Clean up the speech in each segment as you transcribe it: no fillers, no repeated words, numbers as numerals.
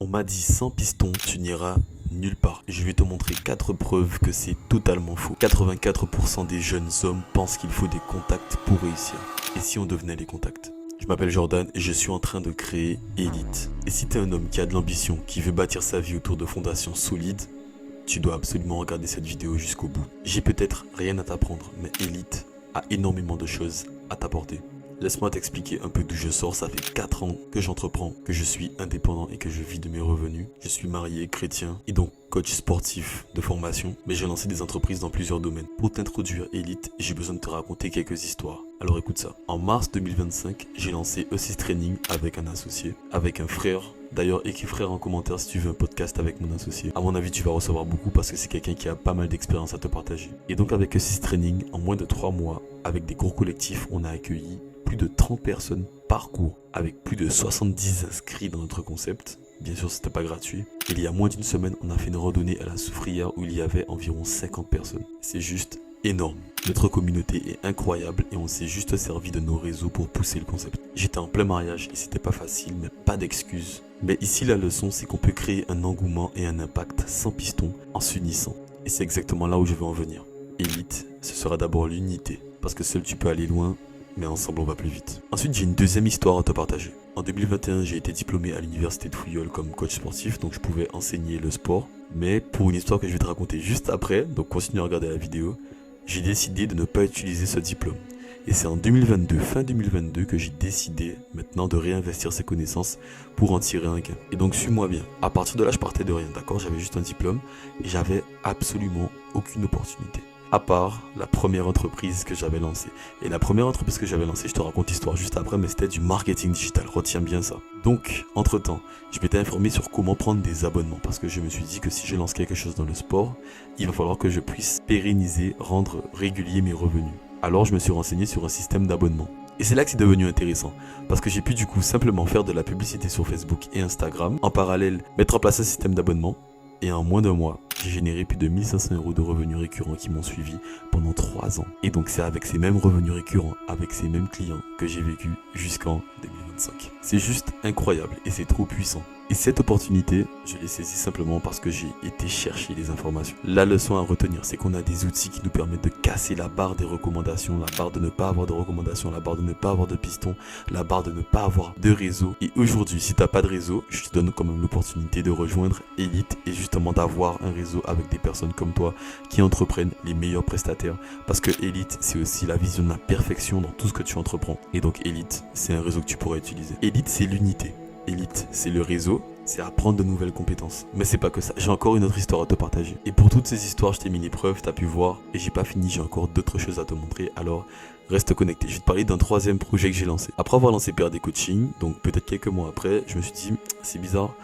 On m'a dit sans piston, tu n'iras nulle part. Je vais te montrer 4 preuves que c'est totalement faux. 84% des jeunes hommes pensent qu'il faut des contacts pour réussir. Et si on devenait les contacts? Je m'appelle Jordan et je suis en train de créer Elite. Et si tu es un homme qui a de l'ambition, qui veut bâtir sa vie autour de fondations solides, tu dois absolument regarder cette vidéo jusqu'au bout. J'ai peut-être rien à t'apprendre, mais Elite a énormément de choses à t'apporter. Laisse-moi t'expliquer un peu d'où je sors. Ça fait 4 ans que j'entreprends, que je suis indépendant et que je vis de mes revenus. Je suis marié, chrétien et donc coach sportif de formation. Mais j'ai lancé des entreprises dans plusieurs domaines. Pour t'introduire Elite, j'ai besoin de te raconter quelques histoires. Alors écoute ça. En mars 2025, j'ai lancé E6 Training avec un associé, avec un frère. D'ailleurs, écris frère en commentaire si tu veux un podcast avec mon associé. À mon avis, tu vas recevoir beaucoup parce que c'est quelqu'un qui a pas mal d'expérience à te partager. Et donc avec E6 Training, en moins de 3 mois, avec des cours collectifs, on a accueilli plus de 30 personnes par cours, avec plus de 70 inscrits dans notre concept. Bien sûr, c'était pas gratuit. Il y a moins d'une semaine, on a fait une randonnée à la Soufrière où il y avait environ 50 personnes. C'est juste énorme. Notre communauté est incroyable et on s'est juste servi de nos réseaux pour pousser le concept. J'étais en plein mariage et c'était pas facile, mais pas d'excuses. Mais ici, la leçon, c'est qu'on peut créer un engouement et un impact sans piston en s'unissant. Et c'est exactement là où je veux en venir. Elite, ce sera d'abord l'unité. Parce que seul tu peux aller loin, mais ensemble on va plus vite. Ensuite, j'ai une deuxième histoire à te partager. En 2021, j'ai été diplômé à l'université de Fouillol comme coach sportif, donc je pouvais enseigner le sport. Mais pour une histoire que je vais te raconter juste après, donc continue à regarder la vidéo, j'ai décidé de ne pas utiliser ce diplôme. Et c'est en 2022, fin 2022, que j'ai décidé maintenant de réinvestir ces connaissances pour en tirer un gain. Et donc suis-moi bien. À partir de là, je partais de rien, d'accord? J'avais juste un diplôme et j'avais absolument aucune opportunité. À part la première entreprise que j'avais lancée. Et la première entreprise que j'avais lancée, je te raconte l'histoire juste après, mais c'était du marketing digital, retiens bien ça. Donc, entre-temps, je m'étais informé sur comment prendre des abonnements, parce que je me suis dit que si je lance quelque chose dans le sport, il va falloir que je puisse pérenniser, rendre régulier mes revenus. Alors, je me suis renseigné sur un système d'abonnement. Et c'est là que c'est devenu intéressant, parce que j'ai pu du coup simplement faire de la publicité sur Facebook et Instagram, en parallèle mettre en place un système d'abonnement, et en moins d'un mois, j'ai généré plus de 1500 € de revenus récurrents qui m'ont suivi pendant 3 ans. Et donc c'est avec ces mêmes revenus récurrents, avec ces mêmes clients que j'ai vécu jusqu'en 2025. C'est juste incroyable et c'est trop puissant. Et cette opportunité, je l'ai saisie simplement parce que j'ai été chercher les informations. La leçon à retenir, c'est qu'on a des outils qui nous permettent de casser la barre des recommandations, la barre de ne pas avoir de recommandations, la barre de ne pas avoir de piston, la barre de ne pas avoir de réseau. Et aujourd'hui, si tu n'as pas de réseau, je te donne quand même l'opportunité de rejoindre Elite et justement d'avoir un réseau avec des personnes comme toi qui entreprennent les meilleurs prestataires. Parce que Elite, c'est aussi la vision de la perfection dans tout ce que tu entreprends. Et donc Elite, c'est un réseau que tu pourrais utiliser. Elite, c'est l'unité. Elite, c'est le réseau, c'est apprendre de nouvelles compétences. Mais c'est pas que ça, j'ai encore une autre histoire à te partager. Et pour toutes ces histoires, je t'ai mis les preuves, t'as pu voir, et j'ai pas fini, j'ai encore d'autres choses à te montrer, alors reste connecté. Je vais te parler d'un troisième projet que j'ai lancé. Après avoir lancé PRD Coaching, donc peut-être quelques mois après, je me suis dit, c'est bizarre.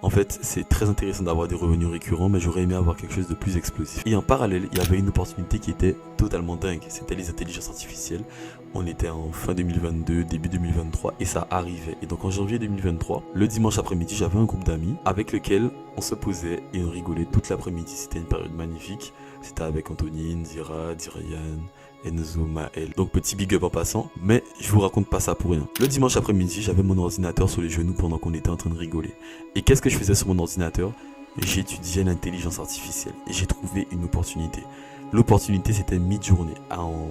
En fait, c'est très intéressant d'avoir des revenus récurrents, mais j'aurais aimé avoir quelque chose de plus explosif. Et en parallèle, il y avait une opportunité qui était totalement dingue. C'était les intelligences artificielles. On était en fin 2022, début 2023, et ça arrivait. Et donc en janvier 2023, le dimanche après-midi, j'avais un groupe d'amis avec lequel on se posait et on rigolait toute l'après-midi. C'était une période magnifique. C'était avec Antonine, Zira, Dirian, Enzo, Maël. Donc petit big up en passant, mais je vous raconte pas ça pour rien. Le dimanche après-midi, j'avais mon ordinateur sur les genoux pendant qu'on était en train de rigoler. Et qu'est-ce que je faisais sur mon ordinateur? J'étudiais l'intelligence artificielle et j'ai trouvé une opportunité. L'opportunité, c'était mi-journée, en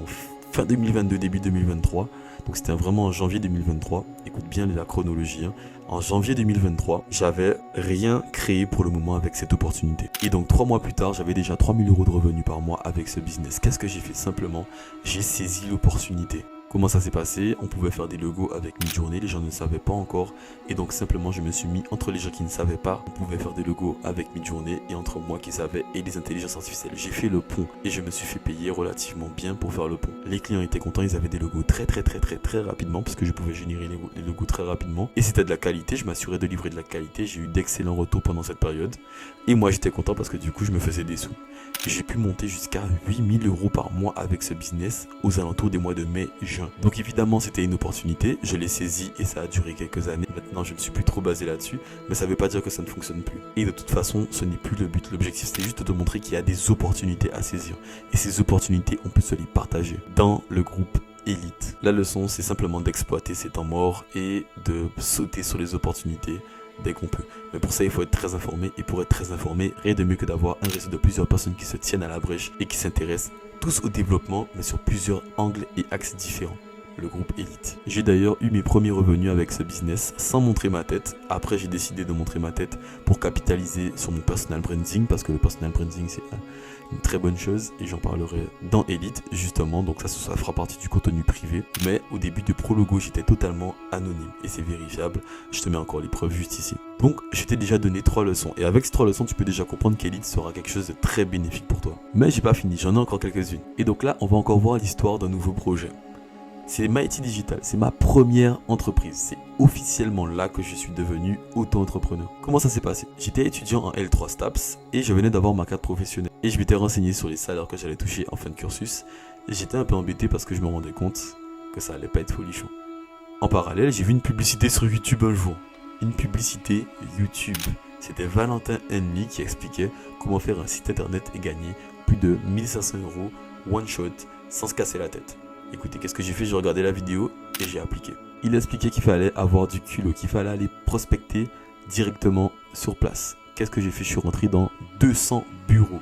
fin 2022, début 2023. Donc c'était vraiment en janvier 2023. Écoute bien la chronologie. En janvier 2023, j'avais rien créé pour le moment avec cette opportunité. Et donc 3 mois plus tard, j'avais déjà 3000 € de revenus par mois avec ce business. Qu'est-ce que j'ai fait? Simplement, j'ai saisi l'opportunité. Comment ça s'est passé? On pouvait faire des logos avec Midjourney, les gens ne savaient pas encore. Et donc simplement, je me suis mis entre les gens qui ne savaient pas. On pouvait faire des logos avec Midjourney et entre moi qui savais et les intelligences artificielles. J'ai fait le pont et je me suis fait payer relativement bien pour faire le pont. Les clients étaient contents, ils avaient des logos très rapidement parce que je pouvais générer les logos très rapidement. Et c'était de la qualité, je m'assurais de livrer de la qualité. J'ai eu d'excellents retours pendant cette période. Et moi j'étais content parce que du coup je me faisais des sous. J'ai pu monter jusqu'à 8000 € par mois avec ce business aux alentours des mois de mai-juin. Donc évidemment c'était une opportunité, je l'ai saisie et ça a duré quelques années. Maintenant je ne suis plus trop basé là-dessus, mais ça ne veut pas dire que ça ne fonctionne plus. Et de toute façon ce n'est plus le but, l'objectif c'est juste de te montrer qu'il y a des opportunités à saisir. Et ces opportunités on peut se les partager dans le groupe Elite. La leçon c'est simplement d'exploiter ces temps morts et de sauter sur les opportunités dès qu'on peut. Mais pour ça, il faut être très informé. Et pour être très informé, rien de mieux que d'avoir un réseau de plusieurs personnes qui se tiennent à la brèche et qui s'intéressent tous au développement, mais sur plusieurs angles et axes différents. Le groupe Elite. J'ai d'ailleurs eu mes premiers revenus avec ce business sans montrer ma tête. Après, j'ai décidé de montrer ma tête pour capitaliser sur mon personal branding parce que le personal branding, c'est une très bonne chose et j'en parlerai dans Elite justement. Donc ça fera partie du contenu privé. Mais au début de Prologo, j'étais totalement anonyme et c'est vérifiable. Je te mets encore les preuves juste ici. Donc, je t'ai déjà donné 3 leçons et avec ces 3 leçons, tu peux déjà comprendre qu'Elite sera quelque chose de très bénéfique pour toi. Mais j'ai pas fini, j'en ai encore quelques-unes. Et donc là, on va encore voir l'histoire d'un nouveau projet. C'est Mighty Digital, c'est ma première entreprise. C'est officiellement là que je suis devenu auto-entrepreneur. Comment ça s'est passé? J'étais étudiant en L3 STAPS et je venais d'avoir ma carte professionnelle. Et je m'étais renseigné sur les salaires que j'allais toucher en fin de cursus. Et j'étais un peu embêté parce que je me rendais compte que ça allait pas être folichon. En parallèle, j'ai vu une publicité sur YouTube un jour. Une publicité YouTube. C'était Valentin Henley qui expliquait comment faire un site internet et gagner plus de 1500 € one shot sans se casser la tête. Écoutez, qu'est-ce que j'ai fait? J'ai regardé la vidéo et j'ai appliqué. Il expliquait qu'il fallait avoir du culot, qu'il fallait aller prospecter directement sur place. Qu'est-ce que j'ai fait? Je suis rentré dans 200 bureaux.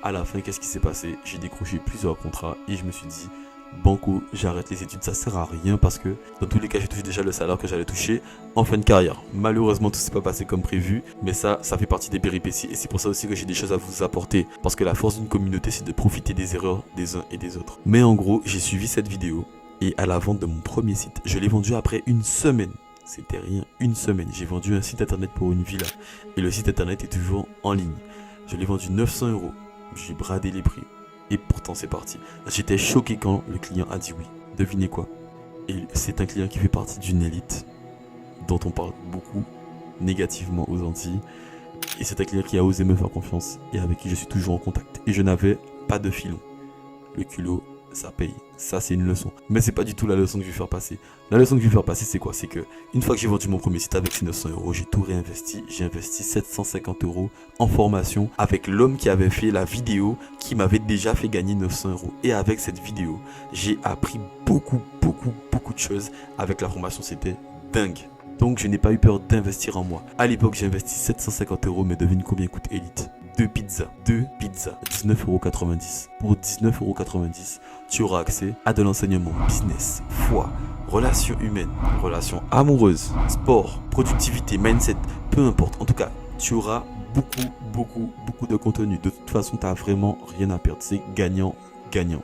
À la fin, qu'est-ce qui s'est passé? J'ai décroché plusieurs contrats et je me suis dit, banco, j'arrête les études, ça sert à rien parce que dans tous les cas, j'ai touché déjà le salaire que j'allais toucher en fin de carrière. Malheureusement, tout s'est pas passé comme prévu, mais ça fait partie des péripéties et c'est pour ça aussi que j'ai des choses à vous apporter parce que la force d'une communauté, c'est de profiter des erreurs des uns et des autres. Mais en gros, j'ai suivi cette vidéo et à la vente de mon premier site, je l'ai vendu après une semaine. C'était rien, une semaine. J'ai vendu un site internet pour une villa et le site internet est toujours en ligne. Je l'ai vendu 900 €. J'ai bradé les prix. Et pourtant c'est parti. J'étais choqué quand le client a dit oui. Devinez quoi? Et c'est un client qui fait partie d'une élite dont on parle beaucoup négativement aux Antilles. Et c'est un client qui a osé me faire confiance et avec qui je suis toujours en contact. Et je n'avais pas de filon. Le culot, ça paye. Ça, c'est une leçon. Mais c'est pas du tout la leçon que je vais faire passer. La leçon que je vais faire passer, c'est quoi? C'est que une fois que j'ai vendu mon premier site avec ces 900 €, j'ai tout réinvesti. J'ai investi 750 € en formation avec l'homme qui avait fait la vidéo qui m'avait déjà fait gagner 900 €. Et avec cette vidéo, j'ai appris beaucoup de choses. Avec la formation, c'était dingue. Donc, je n'ai pas eu peur d'investir en moi. À l'époque, j'ai investi 750 €, mais devine combien coûte Elite? 2 pizzas, 19,90 €. Pour 19,90 €, tu auras accès à de l'enseignement business, foi, relations humaines, relations amoureuses, sport, productivité, mindset, peu importe. En tout cas, tu auras beaucoup de contenu. De toute façon, tu n'as vraiment rien à perdre. C'est gagnant.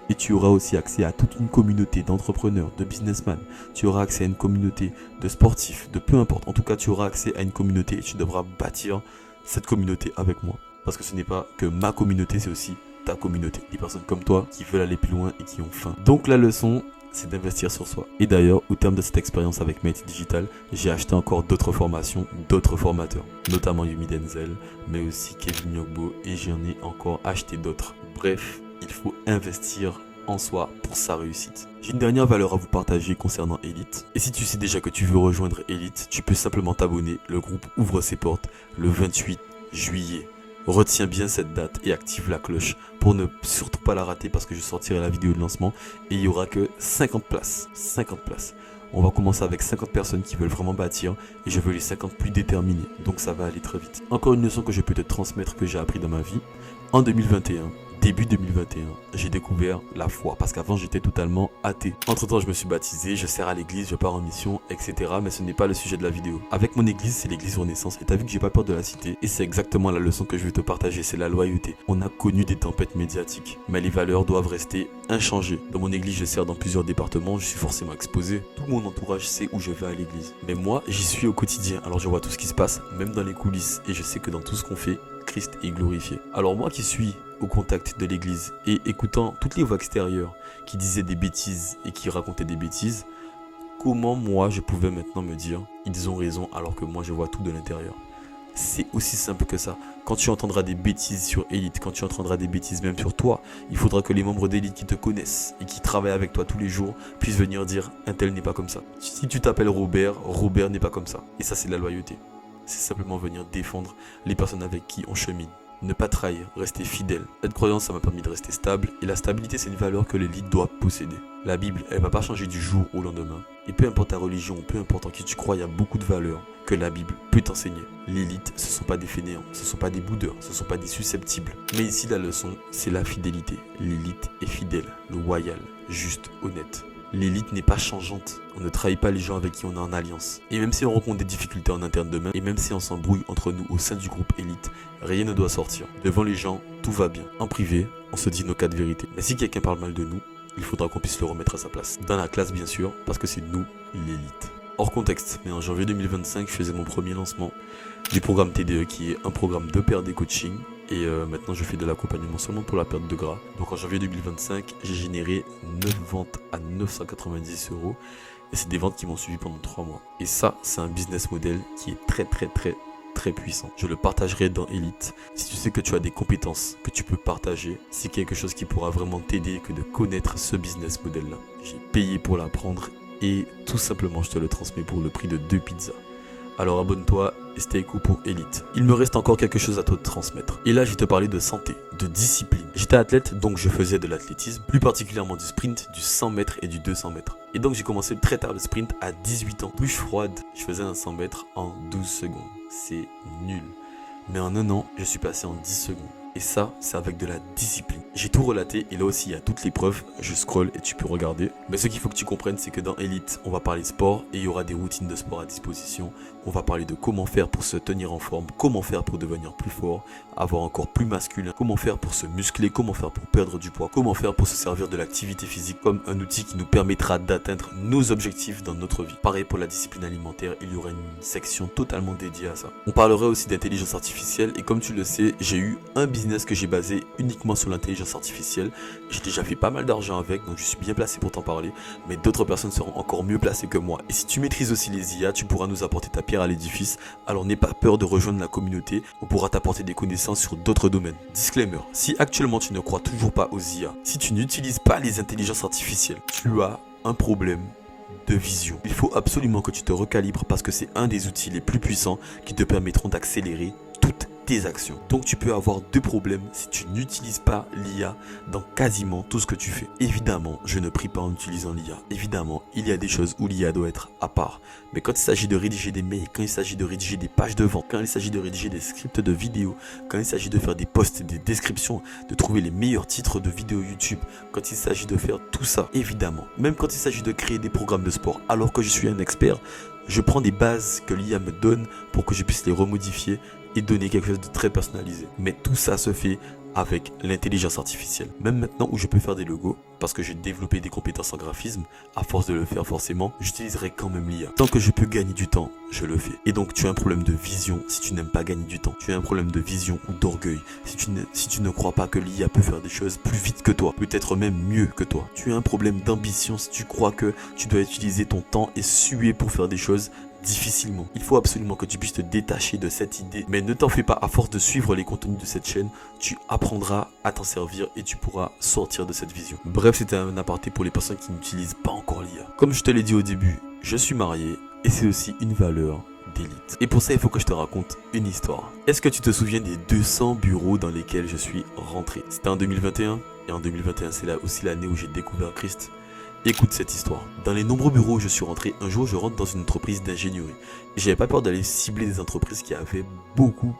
Et tu auras aussi accès à toute une communauté d'entrepreneurs, de businessmen. Tu auras accès à une communauté de sportifs, de peu importe. En tout cas, tu auras accès à une communauté et tu devras bâtir cette communauté avec moi. Parce que ce n'est pas que ma communauté, c'est aussi ta communauté. Des personnes comme toi qui veulent aller plus loin et qui ont faim. Donc la leçon, c'est d'investir sur soi. Et d'ailleurs, au terme de cette expérience avec Mighty Digital, j'ai acheté encore d'autres formations, d'autres formateurs. Notamment Yumi Denzel, mais aussi Kevin Yogbo et j'en ai encore acheté d'autres. Bref, il faut investir en soi pour sa réussite. J'ai une dernière valeur à vous partager concernant Elite. Et si tu sais déjà que tu veux rejoindre Elite, tu peux simplement t'abonner. Le groupe ouvre ses portes le 28 juillet. Retiens bien cette date et active la cloche pour ne surtout pas la rater parce que je sortirai la vidéo de lancement et il n'y aura que 50 places. 50 places. On va commencer avec 50 personnes qui veulent vraiment bâtir et je veux les 50 plus déterminés. Donc ça va aller très vite. Encore une leçon que je peux te transmettre que j'ai appris dans ma vie. En 2021, début 2021, j'ai découvert la foi parce qu'avant j'étais totalement athée. Entre temps je me suis baptisé, je sers à l'église, je pars en mission, etc. Mais ce n'est pas le sujet de la vidéo. Avec mon église, c'est l'église Renaissance et t'as vu que j'ai pas peur de la citer. Et c'est exactement la leçon que je vais te partager, c'est la loyauté. On a connu des tempêtes médiatiques, mais les valeurs doivent rester inchangées. Dans mon église, je sers dans plusieurs départements, je suis forcément exposé. Tout mon entourage sait où je vais à l'église. Mais moi, j'y suis au quotidien, alors je vois tout ce qui se passe, même dans les coulisses. Et je sais que dans tout ce qu'on fait, Christ est glorifié. Alors moi qui suis au contact de l'église et écoutant toutes les voix extérieures qui disaient des bêtises et qui racontaient des bêtises, comment moi je pouvais maintenant me dire ils ont raison alors que moi je vois tout de l'intérieur? C'est aussi simple que ça. Quand tu entendras des bêtises sur Elite, quand tu entendras des bêtises même sur toi, il faudra que les membres d'Elite qui te connaissent et qui travaillent avec toi tous les jours puissent venir dire un tel n'est pas comme ça. Si tu t'appelles Robert, Robert n'est pas comme ça. Et ça c'est de la loyauté. C'est simplement venir défendre les personnes avec qui on chemine. Ne pas trahir, rester fidèle. Cette croyance, ça m'a permis de rester stable, et la stabilité, c'est une valeur que l'élite doit posséder. La Bible, elle va pas changer du jour au lendemain. Et peu importe ta religion, peu importe en qui tu crois, il y a beaucoup de valeurs que la Bible peut t'enseigner. L'élite, ce sont pas des fainéants, ce sont pas des boudeurs, ce sont pas des susceptibles. Mais ici, la leçon, c'est la fidélité. L'élite est fidèle, loyale, juste, honnête. L'élite n'est pas changeante. On ne trahit pas les gens avec qui on est en alliance. Et même si on rencontre des difficultés en interne demain, et même si on s'embrouille entre nous au sein du groupe élite, rien ne doit sortir. Devant les gens, tout va bien. En privé, on se dit nos cas de vérité. Mais si quelqu'un parle mal de nous, il faudra qu'on puisse le remettre à sa place. Dans la classe, bien sûr, parce que c'est nous, l'élite. Hors contexte, mais en janvier 2025, je faisais mon premier lancement du programme TDE, qui est un programme de perte des coaching. Et maintenant, je fais de l'accompagnement seulement pour la perte de gras. Donc en janvier 2025, j'ai généré 9 ventes à 990 €. Et c'est des ventes qui m'ont suivi pendant 3 mois. Et ça, c'est un business model qui est très puissant. Je le partagerai dans Elite. Si tu sais que tu as des compétences que tu peux partager, c'est quelque chose qui pourra vraiment t'aider que de connaître ce business model là. J'ai payé pour l'apprendre et tout simplement je te le transmets pour le prix de 2 pizzas. Alors abonne-toi et stay cool pour Elite. Il me reste encore quelque chose à te transmettre. Et là, je vais te parler de santé, de discipline. J'étais athlète, donc je faisais de l'athlétisme, plus particulièrement du sprint, du 100 mètres et du 200 mètres. Et donc j'ai commencé très tard le sprint à 18 ans. Douche froide, je faisais un 100 mètres en 12 secondes. C'est nul. Mais en un an, je suis passé en 10 secondes. Et ça, c'est avec de la discipline. J'ai tout relaté et là aussi, il y a toutes les preuves. Je scroll et tu peux regarder. Mais ce qu'il faut que tu comprennes, c'est que dans Elite, on va parler sport et il y aura des routines de sport à disposition. On va parler de comment faire pour se tenir en forme, comment faire pour devenir plus fort, avoir encore plus masculin, comment faire pour se muscler, comment faire pour perdre du poids, comment faire pour se servir de l'activité physique comme un outil qui nous permettra d'atteindre nos objectifs dans notre vie. Pareil pour la discipline alimentaire, il y aura une section totalement dédiée à ça. On parlerait aussi d'intelligence artificielle et comme tu le sais, j'ai eu un business que j'ai basé uniquement sur l'intelligence artificielle. J'ai déjà fait pas mal d'argent avec, donc je suis bien placé pour t'en parler, mais d'autres personnes seront encore mieux placées que moi. Et si tu maîtrises aussi les IA, tu pourras nous apporter ta pierre à l'édifice, alors n'aie pas peur de rejoindre la communauté, on pourra t'apporter des connaissances sur d'autres domaines. Disclaimer, si actuellement tu ne crois toujours pas aux IA, si tu n'utilises pas les intelligences artificielles, tu as un problème de vision. Il faut absolument que tu te recalibres parce que c'est un des outils les plus puissants qui te permettront d'accélérer toutes tes actions. Donc tu peux avoir deux problèmes si tu n'utilises pas l'IA dans quasiment tout ce que tu fais. Évidemment, je ne prie pas en utilisant l'IA. Évidemment, il y a des choses où l'IA doit être à part. Mais quand il s'agit de rédiger des mails, quand il s'agit de rédiger des pages de vente, quand il s'agit de rédiger des scripts de vidéos, quand il s'agit de faire des posts, des descriptions, de trouver les meilleurs titres de vidéos YouTube, quand il s'agit de faire tout ça, évidemment, même quand il s'agit de créer des programmes de sport, alors que je suis un expert, je prends des bases que l'IA me donne pour que je puisse les remodifier et donner quelque chose de très personnalisé. Mais tout ça se fait avec l'intelligence artificielle. Même maintenant où je peux faire des logos, parce que j'ai développé des compétences en graphisme, à force de le faire forcément, j'utiliserai quand même l'IA. Tant que je peux gagner du temps, je le fais. Et donc tu as un problème de vision si tu n'aimes pas gagner du temps. Tu as un problème de vision ou d'orgueil si tu ne crois pas que l'IA peut faire des choses plus vite que toi, peut-être même mieux que toi. Tu as un problème d'ambition si tu crois que tu dois utiliser ton temps et suer pour faire des choses difficilement. Il faut absolument que tu puisses te détacher de cette idée. Mais ne t'en fais pas, à force de suivre les contenus de cette chaîne, tu apprendras à t'en servir et tu pourras sortir de cette vision. Bref, c'était un aparté pour les personnes qui n'utilisent pas encore l'IA. Comme je te l'ai dit au début, je suis marié et c'est aussi une valeur d'élite. Et pour ça, il faut que je te raconte une histoire. Est-ce que tu te souviens des 200 bureaux dans lesquels je suis rentré? C'était en 2021 et en 2021, c'est là aussi l'année où j'ai découvert Christ. Écoute cette histoire. Dans les nombreux bureaux où je suis rentré, un jour je rentre dans une entreprise d'ingénierie. J'avais pas peur d'aller cibler des entreprises qui avaient beaucoup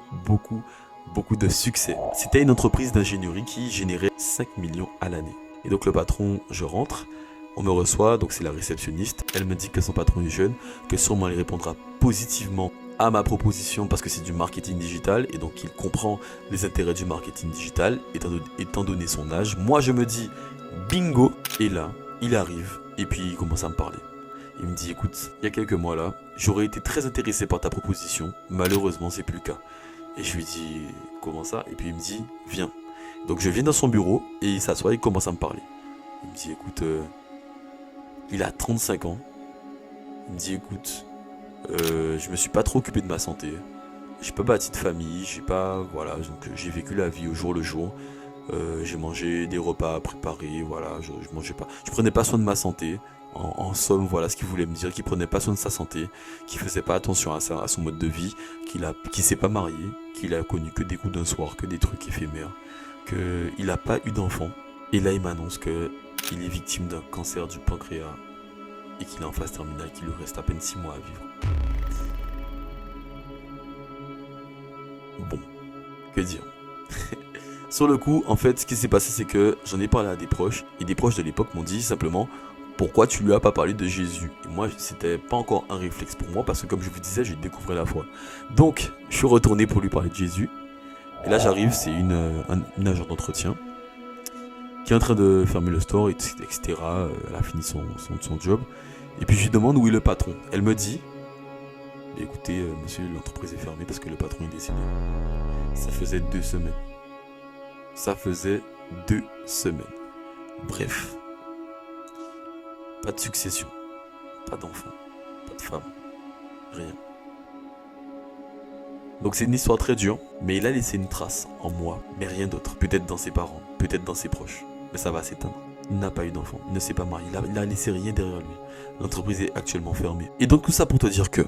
de succès. C'était une entreprise d'ingénierie qui générait 5 millions à l'année. Et donc le patron, je rentre, on me reçoit, donc c'est la réceptionniste. Elle me dit que son patron est jeune, que sûrement il répondra positivement à ma proposition parce que c'est du marketing digital et donc il comprend les intérêts du marketing digital étant donné son âge. Moi je me dis bingo, et là il arrive et puis il commence à me parler. Il me dit écoute, il y a quelques mois là, j'aurais été très intéressé par ta proposition, malheureusement c'est plus le cas. Et je lui dis comment ça? Et puis il me dit viens. Donc je viens dans son bureau et il s'assoit et il commence à me parler. Il me dit écoute, il a 35 ans. Il me dit écoute, je me suis pas trop occupé de ma santé. J'ai pas bâti de famille, voilà, donc j'ai vécu la vie au jour le jour. J'ai mangé des repas préparés, voilà, je mangeais pas, je prenais pas soin de ma santé En somme, voilà ce qu'il voulait me dire, qu'il prenait pas soin de sa santé, qu'il faisait pas attention à son mode de vie, qu'il s'est pas marié, qu'il a connu que des coups d'un soir, que des trucs éphémères, qu'il a pas eu d'enfant. Et là, il m'annonce qu'il est victime d'un cancer du pancréas et qu'il est en phase terminale, qu'il lui reste à peine 6 mois à vivre. Bon, que dire. Sur le coup, en fait, ce qui s'est passé, c'est que j'en ai parlé à des proches, et des proches de l'époque m'ont dit simplement « Pourquoi tu lui as pas parlé de Jésus ?» Et moi, c'était pas encore un réflexe pour moi, parce que comme je vous disais, j'ai découvert la foi. Donc, je suis retourné pour lui parler de Jésus, et là j'arrive, c'est une agent d'entretien, qui est en train de fermer le store, etc. Elle a fini son job, et puis je lui demande où est le patron. Elle me dit « Écoutez, monsieur, l'entreprise est fermée parce que le patron est décédé. » Ça faisait 2 semaines. Ça faisait 2 semaines. Bref. Pas de succession. Pas d'enfant. Pas de femme. Rien. Donc c'est une histoire très dure, mais il a laissé une trace en moi, mais rien d'autre. Peut-être dans ses parents, peut-être dans ses proches. Mais ça va s'éteindre. Il n'a pas eu d'enfant, il ne s'est pas marié, il a laissé rien derrière lui. L'entreprise est actuellement fermée. Et donc tout ça pour te dire que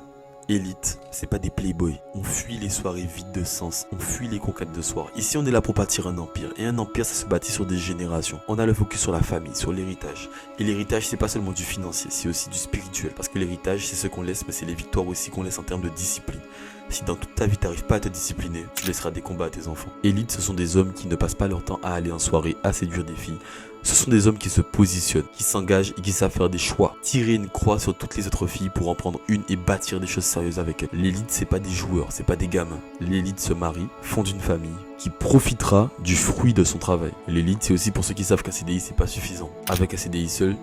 Élite, c'est pas des playboys. On fuit les soirées vides de sens. On fuit les conquêtes de soir. Ici, on est là pour bâtir un empire. Et un empire, ça se bâtit sur des générations. On a le focus sur la famille, sur l'héritage. Et l'héritage, c'est pas seulement du financier, c'est aussi du spirituel. Parce que l'héritage, c'est ce qu'on laisse, mais c'est les victoires aussi qu'on laisse en termes de discipline. Si dans toute ta vie, t'arrives pas à te discipliner, tu laisseras des combats à tes enfants. Élite, ce sont des hommes qui ne passent pas leur temps à aller en soirée, à séduire des filles. Ce sont des hommes qui se positionnent, qui s'engagent et qui savent faire des choix. Tirer une croix sur toutes les autres filles pour en prendre une et bâtir des choses sérieuses avec elles. L'élite, c'est pas des joueurs, c'est pas des gamins. L'élite se marie, fonde une famille, qui profitera du fruit de son travail. L'élite, c'est aussi pour ceux qui savent qu'un CDI, c'est pas suffisant. Avec un CDI seul,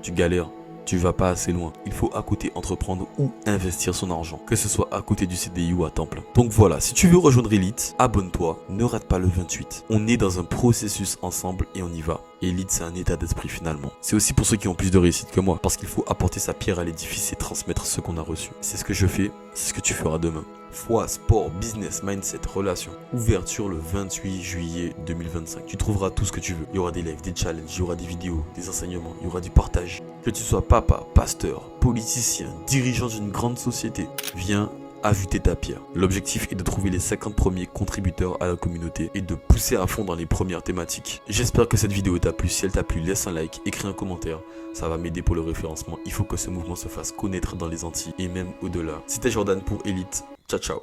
tu galères. Tu vas pas assez loin. Il faut à côté entreprendre ou investir son argent. Que ce soit à côté du CDI ou à temps plein. Donc voilà, si tu veux rejoindre Élite, abonne-toi. Ne rate pas le 28. On est dans un processus ensemble et on y va. Élite, c'est un état d'esprit finalement. C'est aussi pour ceux qui ont plus de réussite que moi. Parce qu'il faut apporter sa pierre à l'édifice et transmettre ce qu'on a reçu. C'est ce que je fais, c'est ce que tu feras demain. Foi, sport, business, mindset, relations. Ouverture le 28 juillet 2025. Tu trouveras tout ce que tu veux. Il y aura des lives, des challenges, il y aura des vidéos, des enseignements, il y aura du partage. Que tu sois papa, pasteur, politicien, dirigeant d'une grande société, viens ajouter ta pierre. L'objectif est de trouver les 50 premiers contributeurs à la communauté et de pousser à fond dans les premières thématiques. J'espère que cette vidéo t'a plu. Si elle t'a plu, laisse un like, écris un commentaire. Ça va m'aider pour le référencement. Il faut que ce mouvement se fasse connaître dans les Antilles et même au-delà. C'était Jordan pour Élite. Ciao, ciao.